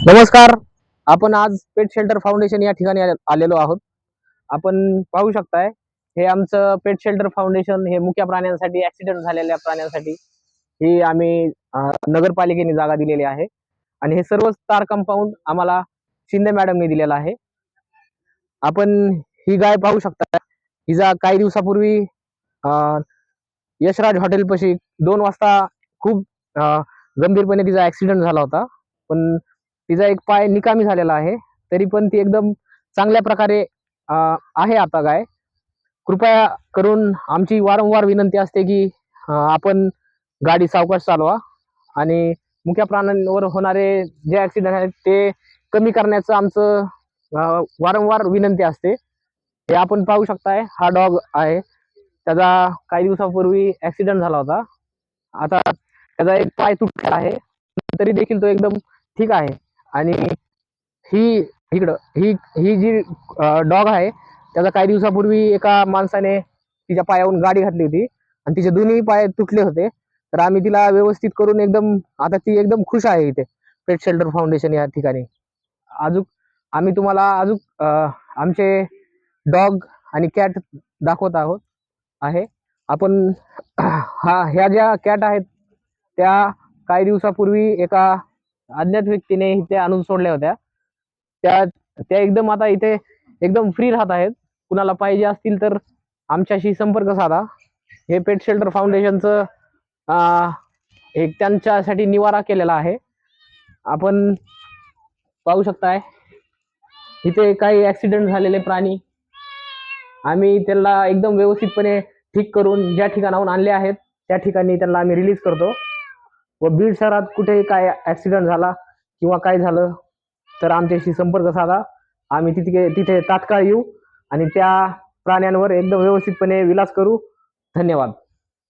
नमस्कार. आपण आज पेट शेल्टर फाउंडेशन या ठिकाणी आलेलो आहोत. आपण पाहू शकताय, हे आमचं पेट शेल्टर फाउंडेशन हे मुक्या प्राण्यांसाठी, ऍक्सिडेंट झालेल्या प्राण्यांसाठी ही आम्ही नगरपालिकेने जागा दिलेली आहे आणि हे सर्व स्टार कंपाऊंड आम्हाला शिंदे मॅडमने दिलेलं आहे. आपण ही गाय पाहू शकता. हिचा काही दिवसापूर्वी यशराज हॉटेल पाशी 2 वाजता खूप गंभीरपणे तिचा ऍक्सिडेंट झाला होता. पण तिचा एक पाय निकामी झालेला आहे. तरी पण ती एकदम चांगल्या प्रकारे आहे आता गाय. कृपया करून आमची वारंवार विनंती असते की आपण गाडी सावकाश चालवा आणि मुक्या प्राण्यांवर होणारे जे ऍक्सिडेंट आहेत ते कमी करण्याचं आमचं वारंवार विनंती असते. हे आपण पाहू शकताय, हा डॉग आहे. त्याचा काही दिवसापूर्वी ऍक्सिडेंट झाला होता. आता त्याचा एक पाय तुटला आहे, तरी देखील तो एकदम ठीक आहे. आणि ही इकडं ही ही जी डॉग आहे, त्याचा काही दिवसापूर्वी एका माणसाने तिच्या पायावरून गाडी घातली होती आणि तिचे दोन्ही पाय तुटले होते. तर आम्ही तिला व्यवस्थित करून एकदम आता ती एकदम खुश आहे इथे पेट शेल्टर फाउंडेशन या ठिकाणी. अजून आम्ही तुम्हाला अजून आमचे डॉग आणि कॅट दाखवत आहोत आहे. आपण ह्या ज्या कॅट आहेत त्या काही दिवसापूर्वी एका अज्ञात व्यक्तीने इथे आणून सोडल्या होत्या. त्या त्या एकदम आता इथे एकदम फ्री राहत आहेत. कुणाला पाहिजे असतील तर आमच्याशी संपर्क साधा. हे पेट शेल्टर फाउंडेशनचं एक त्यांच्यासाठी निवारा केलेला आहे. आपण पाहू शकताय, इथे काही ऍक्सिडेंट झालेले प्राणी आम्ही त्यांना एकदम व्यवस्थितपणे ठीक करून ज्या ठिकाणाहून आणले आहेत त्या ठिकाणी त्यांना आम्ही रिलीज करतो. व बीड शहरात कुठेही काय ऍक्सिडेंट झाला किंवा काय झालं तर आमच्याशी संपर्क साधा. आम्ही तिथे तात्काळ येऊ आणि त्या प्राण्यांवर एकदम व्यवस्थितपणे विलास करू. धन्यवाद.